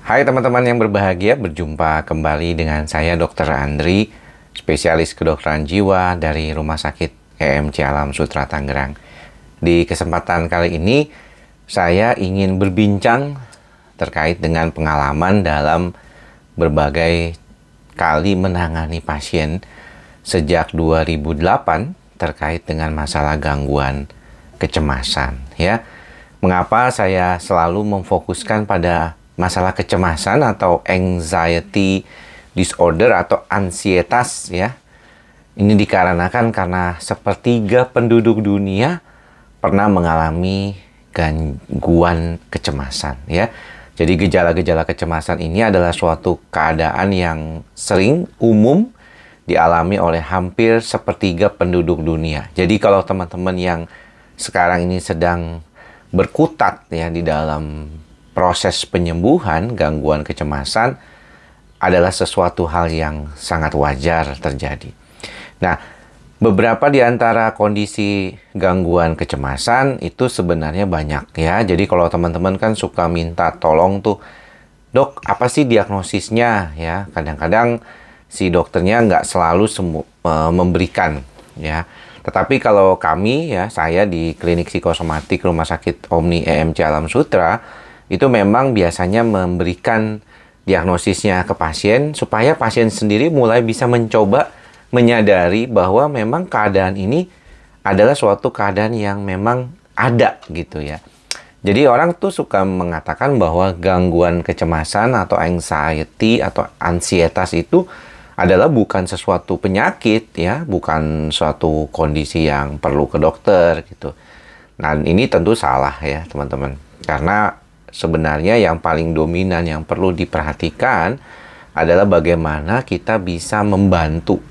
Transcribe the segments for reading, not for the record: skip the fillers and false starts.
Hai teman-teman yang berbahagia, berjumpa kembali dengan saya Dr. Andri, spesialis kedokteran jiwa dari Rumah Sakit EMC Alam Sutera Tangerang. Di kesempatan kali ini, saya ingin berbincang terkait dengan pengalaman dalam berbagai kali menangani pasien sejak 2008 terkait dengan masalah gangguan kecemasan. Ya, mengapa saya selalu memfokuskan pada masalah kecemasan atau anxiety disorder atau ansietas ya. Ini dikarenakan karena sepertiga penduduk dunia pernah mengalami gangguan kecemasan ya. Jadi gejala-gejala kecemasan ini adalah suatu keadaan yang sering umum dialami oleh hampir sepertiga penduduk dunia. Jadi kalau teman-teman yang sekarang ini sedang berkutat ya di dalam proses penyembuhan gangguan kecemasan adalah sesuatu hal yang sangat wajar terjadi. Nah, beberapa di antara kondisi gangguan kecemasan itu sebenarnya banyak ya. Jadi kalau teman-teman kan suka minta tolong tuh, dok apa sih diagnosisnya ya. Kadang-kadang si dokternya nggak selalu memberikan ya. Tetapi kalau kami ya, saya di klinik psikosomatik Rumah Sakit Omni EMC Alam Sutera itu memang biasanya memberikan diagnosisnya ke pasien supaya pasien sendiri mulai bisa mencoba menyadari bahwa memang keadaan ini adalah suatu keadaan yang memang ada gitu ya. Jadi orang tuh suka mengatakan bahwa gangguan kecemasan atau anxiety atau ansietas itu adalah bukan sesuatu penyakit ya, bukan suatu kondisi yang perlu ke dokter gitu. Nah, ini tentu salah ya, teman-teman. Karena sebenarnya yang paling dominan yang perlu diperhatikan adalah bagaimana kita bisa membantu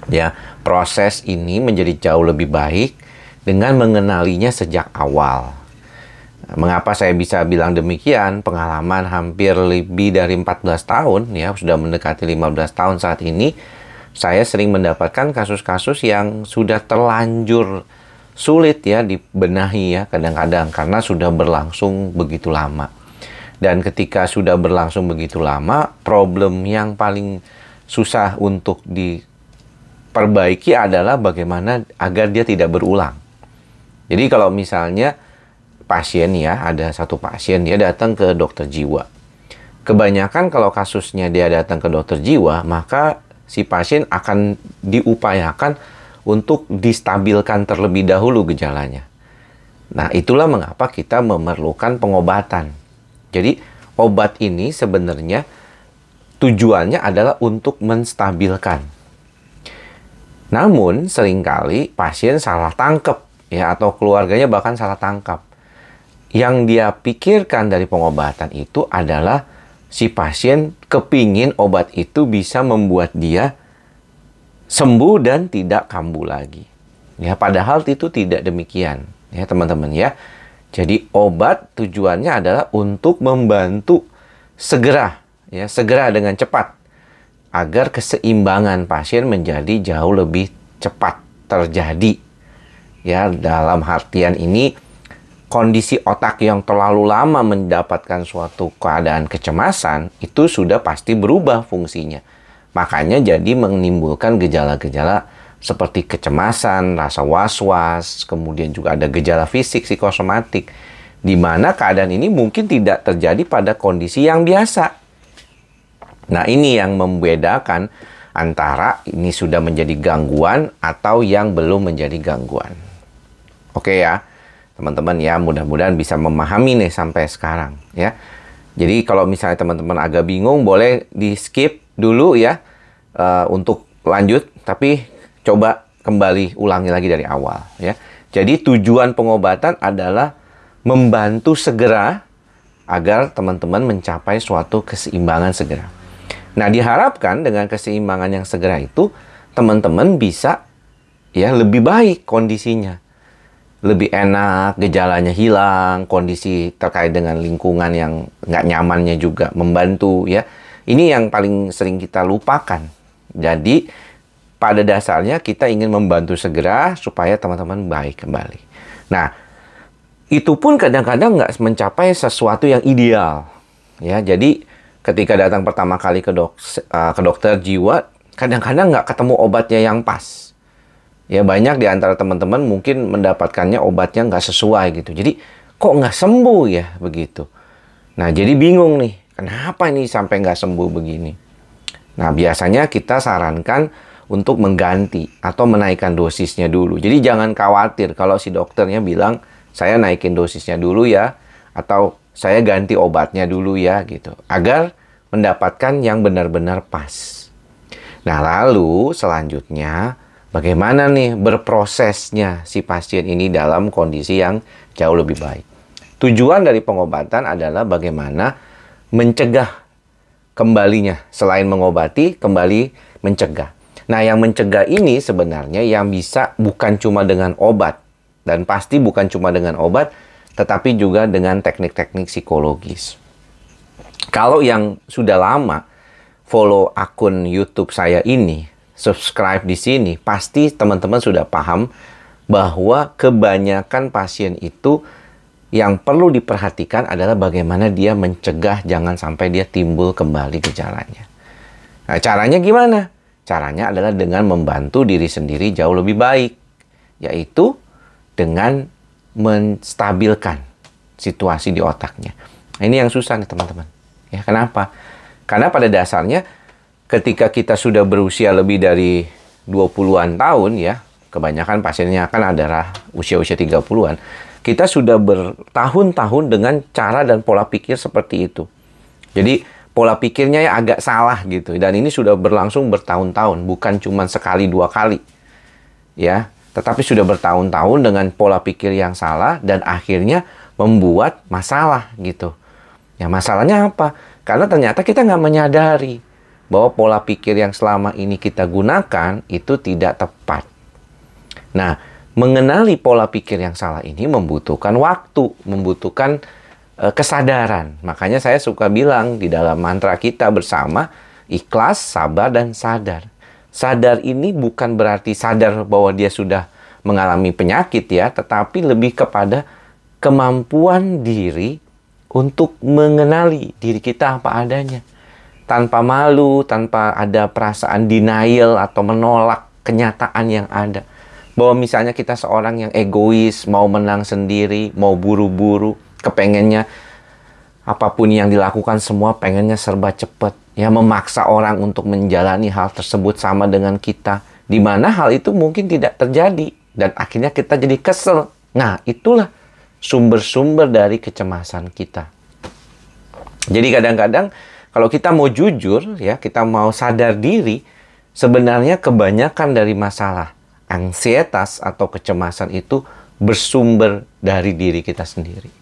ya proses ini menjadi jauh lebih baik dengan mengenalinya sejak awal. Mengapa saya bisa bilang demikian? Pengalaman hampir lebih dari 14 tahun ya, sudah mendekati 15 tahun saat ini, saya sering mendapatkan kasus-kasus yang sudah terlanjur sulit ya dibenahi ya kadang-kadang karena sudah berlangsung begitu lama. Dan ketika sudah berlangsung begitu lama, problem yang paling susah untuk diperbaiki adalah bagaimana agar dia tidak berulang. Jadi kalau misalnya pasien ya, ada satu pasien dia datang ke dokter jiwa. Kebanyakan kalau kasusnya dia datang ke dokter jiwa, maka si pasien akan diupayakan untuk distabilkan terlebih dahulu gejalanya. Nah, itulah mengapa kita memerlukan pengobatan. Jadi, obat ini sebenarnya tujuannya adalah untuk menstabilkan. Namun, seringkali pasien salah tangkap ya, atau keluarganya bahkan salah tangkap. Yang dia pikirkan dari pengobatan itu adalah si pasien kepingin obat itu bisa membuat dia sembuh dan tidak kambuh lagi. Ya, padahal itu tidak demikian, ya teman-teman ya. Jadi obat tujuannya adalah untuk membantu segera dengan cepat agar keseimbangan pasien menjadi jauh lebih cepat terjadi. Ya, dalam artian ini kondisi otak yang terlalu lama mendapatkan suatu keadaan kecemasan itu sudah pasti berubah fungsinya. Makanya jadi menimbulkan gejala-gejala seperti kecemasan, rasa was-was, kemudian juga ada gejala fisik psikosomatik, di mana keadaan ini mungkin tidak terjadi pada kondisi yang biasa. Nah, ini yang membedakan antara ini sudah menjadi gangguan atau yang belum menjadi gangguan. Oke ya, teman-teman ya, mudah-mudahan bisa memahami nih sampai sekarang ya. Jadi kalau misalnya teman-teman agak bingung, boleh di-skip dulu ya untuk lanjut, tapi coba kembali ulangi lagi dari awal ya. Jadi tujuan pengobatan adalah membantu segera agar teman-teman mencapai suatu keseimbangan segera. Nah, diharapkan dengan keseimbangan yang segera itu teman-teman bisa ya lebih baik kondisinya. Lebih enak, gejalanya hilang, kondisi terkait dengan lingkungan yang nggak nyamannya juga membantu ya. Ini yang paling sering kita lupakan. Jadi pada dasarnya kita ingin membantu segera supaya teman-teman baik kembali. Nah, itu pun kadang-kadang nggak mencapai sesuatu yang ideal. Ya, jadi ketika datang pertama kali ke dokter jiwa, kadang-kadang nggak ketemu obatnya yang pas. Ya, banyak di antara teman-teman mungkin mendapatkannya obatnya nggak sesuai gitu. Jadi, kok nggak sembuh ya begitu. Nah, jadi bingung nih, kenapa ini sampai nggak sembuh begini? Nah, biasanya kita sarankan untuk mengganti atau menaikkan dosisnya dulu. Jadi jangan khawatir kalau si dokternya bilang, saya naikin dosisnya dulu ya, atau saya ganti obatnya dulu ya gitu, agar mendapatkan yang benar-benar pas. Nah, lalu selanjutnya bagaimana nih berprosesnya si pasien ini dalam kondisi yang jauh lebih baik. Tujuan dari pengobatan adalah bagaimana mencegah kembalinya. Selain mengobati, kembali mencegah. Nah, yang mencegah ini sebenarnya yang bisa bukan cuma dengan obat. Dan pasti bukan cuma dengan obat, tetapi juga dengan teknik-teknik psikologis. Kalau yang sudah lama follow akun YouTube saya ini, subscribe di sini, pasti teman-teman sudah paham bahwa kebanyakan pasien itu yang perlu diperhatikan adalah bagaimana dia mencegah jangan sampai dia timbul kembali gejalanya. Nah, caranya gimana? Caranya adalah dengan membantu diri sendiri jauh lebih baik, yaitu dengan menstabilkan situasi di otaknya. Nah, ini yang susah nih teman-teman. Ya, kenapa? Karena pada dasarnya ketika kita sudah berusia lebih dari 20-an tahun ya, kebanyakan pasiennya akan adalah usia-usia 30-an. Kita sudah bertahun-tahun dengan cara dan pola pikir seperti itu. Jadi pola pikirnya ya agak salah gitu. Dan ini sudah berlangsung bertahun-tahun, bukan cuma sekali dua kali. Ya, tetapi sudah bertahun-tahun dengan pola pikir yang salah dan akhirnya membuat masalah gitu. Ya, masalahnya apa? Karena ternyata kita nggak menyadari bahwa pola pikir yang selama ini kita gunakan itu tidak tepat. Nah, mengenali pola pikir yang salah ini membutuhkan waktu, membutuhkan kesadaran. Makanya saya suka bilang di dalam mantra kita bersama, ikhlas, sabar, dan sadar. Sadar ini bukan berarti sadar bahwa dia sudah mengalami penyakit ya, tetapi lebih kepada kemampuan diri untuk mengenali diri kita apa adanya. Tanpa malu, tanpa ada perasaan denial atau menolak kenyataan yang ada. Bahwa misalnya kita seorang yang egois, mau menang sendiri, mau buru-buru, kepengennya apapun yang dilakukan semua pengennya serba cepat. Ya, memaksa orang untuk menjalani hal tersebut sama dengan kita. Di mana hal itu mungkin tidak terjadi. Dan akhirnya kita jadi kesel. Nah, itulah sumber-sumber dari kecemasan kita. Jadi kadang-kadang kalau kita mau jujur, ya, kita mau sadar diri, sebenarnya kebanyakan dari masalah ansietas atau kecemasan itu bersumber dari diri kita sendiri.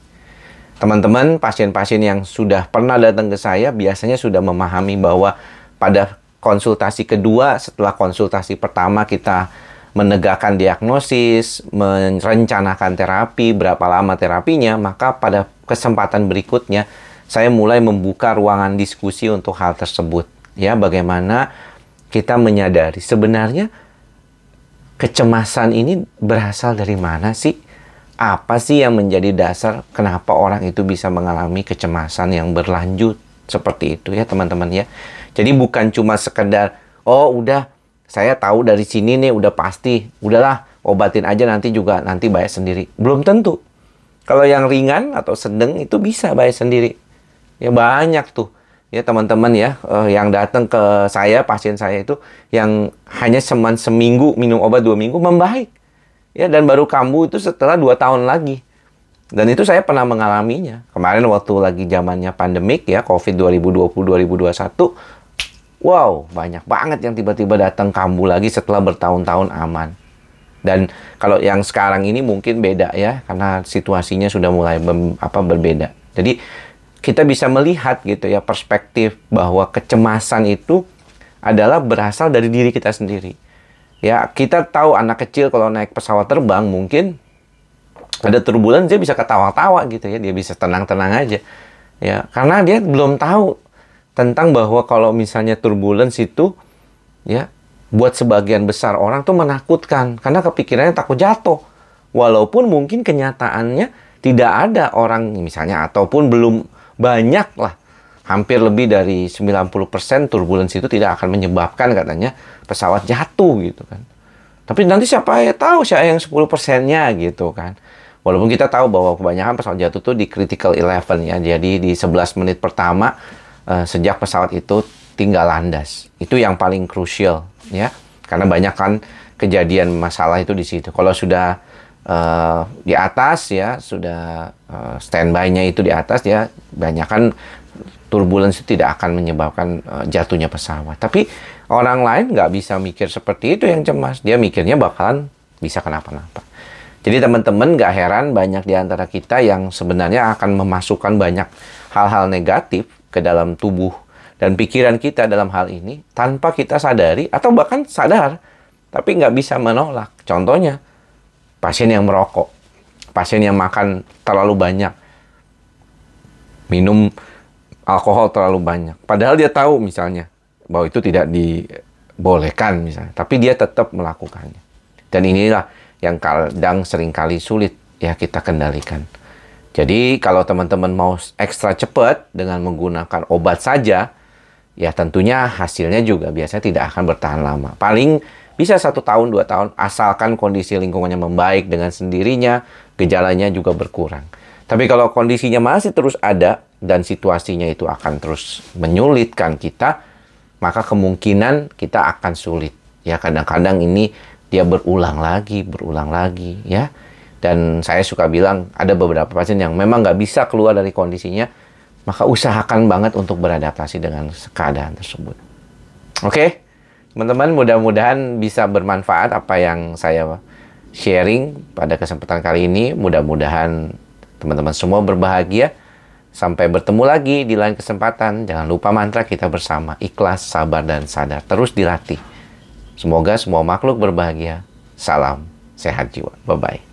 Teman-teman, pasien-pasien yang sudah pernah datang ke saya biasanya sudah memahami bahwa pada konsultasi kedua, setelah konsultasi pertama kita menegakkan diagnosis, merencanakan terapi, berapa lama terapinya, maka pada kesempatan berikutnya saya mulai membuka ruangan diskusi untuk hal tersebut. Ya, bagaimana kita menyadari sebenarnya kecemasan ini berasal dari mana sih? Apa sih yang menjadi dasar kenapa orang itu bisa mengalami kecemasan yang berlanjut seperti itu ya teman-teman ya. Jadi bukan cuma sekedar, oh udah saya tahu dari sini nih udah pasti, udahlah obatin aja nanti bayar sendiri. Belum tentu. Kalau yang ringan atau sedang itu bisa bayar sendiri. Ya banyak tuh ya teman-teman ya yang datang ke saya, pasien saya itu yang hanya seminggu minum obat 2 minggu membaik. Ya, dan baru kambuh itu setelah 2 tahun lagi. Dan itu saya pernah mengalaminya. Kemarin waktu lagi zamannya pandemik ya, COVID 2020-2021. Wow, banyak banget yang tiba-tiba datang kambuh lagi setelah bertahun-tahun aman. Dan kalau yang sekarang ini mungkin beda ya, karena situasinya sudah mulai berbeda. Jadi kita bisa melihat gitu ya perspektif bahwa kecemasan itu adalah berasal dari diri kita sendiri. Ya, kita tahu anak kecil kalau naik pesawat terbang mungkin ada turbulensi dia bisa ketawa-tawa gitu ya, dia bisa tenang-tenang aja. Ya, karena dia belum tahu tentang bahwa kalau misalnya turbulensi itu ya buat sebagian besar orang tuh menakutkan karena kepikirannya takut jatuh. Walaupun mungkin kenyataannya tidak ada orang misalnya ataupun belum banyak lah hampir lebih dari 90% turbulensi itu tidak akan menyebabkan katanya pesawat jatuh gitu kan. Tapi nanti siapa ya tahu siapa yang 10%-nya gitu kan. Walaupun kita tahu bahwa kebanyakan pesawat jatuh tuh di critical 11 ya. Jadi di 11 menit pertama sejak pesawat itu tinggal landas. Itu yang paling krusial ya. Karena banyak kan kejadian masalah itu di situ. Kalau sudah di atas ya, sudah standby-nya itu di atas ya, banyak kan turbulensi tidak akan menyebabkan jatuhnya pesawat. Tapi orang lain nggak bisa mikir seperti itu yang cemas. Dia mikirnya bakalan bisa kenapa-napa. Jadi teman-teman nggak heran banyak di antara kita yang sebenarnya akan memasukkan banyak hal-hal negatif ke dalam tubuh dan pikiran kita dalam hal ini tanpa kita sadari atau bahkan sadar, tapi nggak bisa menolak. Contohnya, pasien yang merokok, pasien yang makan terlalu banyak, minum alkohol terlalu banyak. Padahal dia tahu misalnya bahwa itu tidak dibolehkan misalnya, tapi dia tetap melakukannya. Dan inilah yang kadang seringkali sulit ya kita kendalikan. Jadi kalau teman-teman mau ekstra cepat dengan menggunakan obat saja, ya tentunya hasilnya juga biasanya tidak akan bertahan lama. Paling bisa 1 tahun, 2 tahun, asalkan kondisi lingkungannya membaik dengan sendirinya, gejalanya juga berkurang. Tapi kalau kondisinya masih terus ada, dan situasinya itu akan terus menyulitkan kita, maka kemungkinan kita akan sulit. Ya, kadang-kadang ini dia berulang lagi, ya. Dan saya suka bilang, ada beberapa pasien yang memang nggak bisa keluar dari kondisinya, maka usahakan banget untuk beradaptasi dengan keadaan tersebut. Oke? Teman-teman, mudah-mudahan bisa bermanfaat apa yang saya sharing pada kesempatan kali ini. Mudah-mudahan teman-teman semua berbahagia. Sampai bertemu lagi di lain kesempatan. Jangan lupa mantra kita bersama. Ikhlas, sabar, dan sadar. Terus dilatih. Semoga semua makhluk berbahagia. Salam sehat jiwa. Bye-bye.